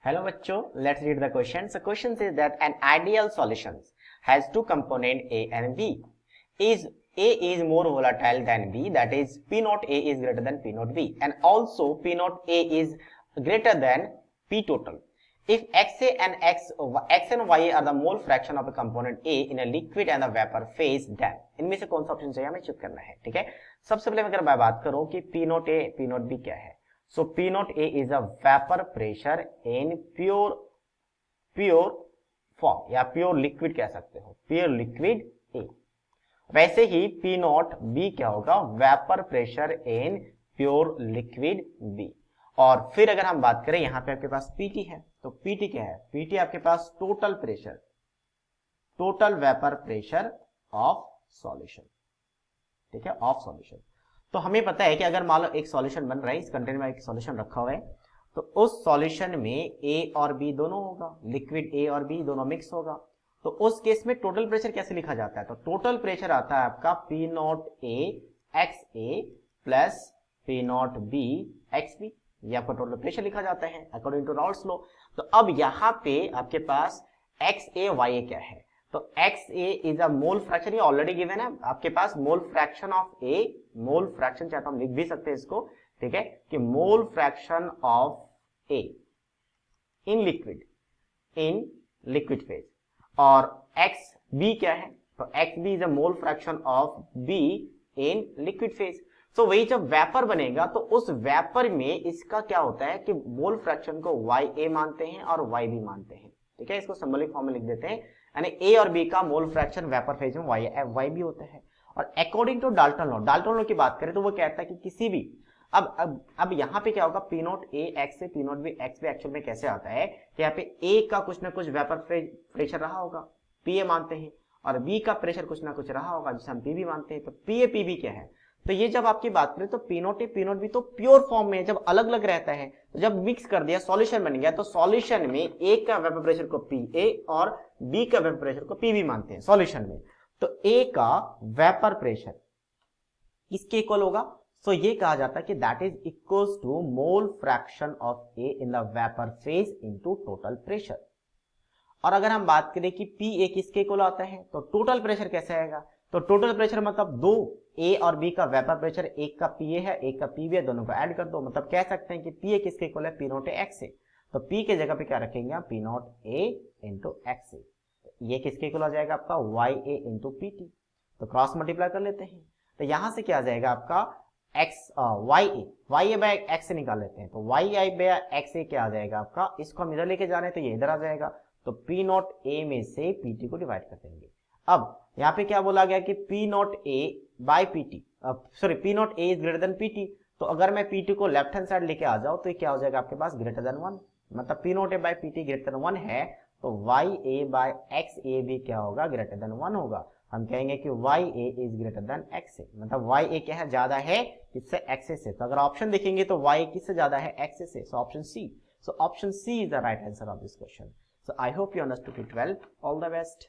Hello बच्चों, let's read the question. So question says that an ideal solution has two component A and B. A is more volatile than B, that is P naught A is greater than P naught B, and also P naught A is greater than P total. If XA and X and Y are the mole fraction of a component A in a liquid and a vapor phase, then इनमें से कौन सा option चाहिए हमें check करना है. ठीक है, सबसे पहले अगर मैं बात करूं कि P naught A P naught B क्या है. So P naught A is a vapor pressure in pure form या pure liquid कह सकते हो, pure liquid A. वैसे ही P naught B क्या होगा, vapor pressure in pure liquid B. और फिर अगर हम बात करें यहाँ पे आपके पास PT है, तो PT क्या है, PT आपके पास total pressure, total vapour pressure of solution. ठीक है, ऑफ सॉल्यूशन. तो हमें पता है कि अगर मान लो एक सॉल्यूशन बन रहा है, इस कंटेनर में एक सॉल्यूशन रखा हुआ है, तो उस सॉल्यूशन में A और B दोनों होगा, लिक्विड A और B दोनों मिक्स होगा. तो उस केस में टोटल प्रेशर कैसे लिखा जाता है, तो टोटल प्रेशर आता है आपका P not A x A plus P not B x B. ये आपका टोटल प्रेशर लिखा जाता है अकॉर्डिंग टू राउल्स लॉ. तो अब यहाँ पे आपके पास XA YA क्या है, तो XA is a mole fraction, ये ऑलरेडी गिवन है आपके पास. Mole fraction of A, mole fraction चाहे तो हम लिख भी सकते हैं इसको. ठीक है, कि मोल fraction of A in liquid phase. और XB क्या है, तो XB is a mole fraction of B in liquid phase. तो वही जब वेपर बनेगा तो उस वेपर में इसका क्या होता है कि मोल फ्रैक्शन को YA मानते हैं और YB मानते हैं. ठीक है, इसको सिंबॉलिक फॉर्म में लिख देते हैं, यानी A और B का मोल फ्रैक्शन वेपर फेज में YB होता है. और अकॉर्डिंग टू डाल्टन लॉ की बात करें तो वो कहता है कि किसी भी अब यहाँ पे क्या होगा, P नॉट A एक्स से P not B x B actual में कैसे आता है कि यहाँ पे A का कुछ ना कुछ वेपर प्रेशर रहा होगा, PA मानते हैं, और B का प्रेशर कुछ ना कुछ रहा होगा जिसे हम PB मानते हैं. तो PA PB क्या है, तो ये जब आपकी बात करें तो P not A P not B तो प्योर फॉर्म में जब अलग अलग रहता है, तो जब मिक्स कर दिया सॉल्यूशन बन गया, तो सॉल्यूशन में A का वेपर प्रेशर को PA और B का वेपर प्रेशर को PB मानते हैं सॉल्यूशन में. तो A का वेपर प्रेशर किसके इक्वल होगा, सो ये कहा जाता है कि that is equals to mole fraction of A in the vapour phase into total pressure. और अगर हम बात करें कि PA किसके इक्वल आता है, तो टोटल प्रेशर कैसे आएगा, तो टोटल प्रेशर मतलब दो A और B का वेपर प्रेशर, एक का PA है एक का PB है, दोनों को ऐड कर दो, मतलब कह सकते हैं कि PA किसके इक्वल है, P not A x A. तो P के जगह पे क्या रखेंगे आप, P not A into x A. ये किसके इक्वल आ जाएगा आपका YA इंटू PT. तो क्रॉस मल्टीप्लाई कर लेते हैं, तो यहां से क्या आ जाएगा आपका YA बाय एक्स से निकाल लेते हैं, तो YI बाय एक्स A क्या आ जाएगा आपका, इसको हम इधर लेके जा रहे हैं तो ये इधर आ जाएगा. तो P नॉट A में से PT को डिवाइड कर देंगे. अब यहाँ पे क्या बोला गया कि P not A by PT, sorry P not A is greater than PT. तो अगर मैं PT को लेफ्ट हैंड साइड लेके आ जाऊं तो ये क्या हो जाएगा आपके पास, ग्रेटर देन 1. मतलब P not A by PT greater than 1 है, तो YA बाय XA भी क्या होगा, ग्रेटर देन 1 होगा. हम कहेंगे कि YA is greater then XA, मतलब YA क्या है, ज्यादा है किससे, XA से. तो अगर ऑप्शन देखेंगे तो YA किससे ज्यादा है, XA से. So option C. So option C is the right answer of this question. So I hope you understood it well. All the best.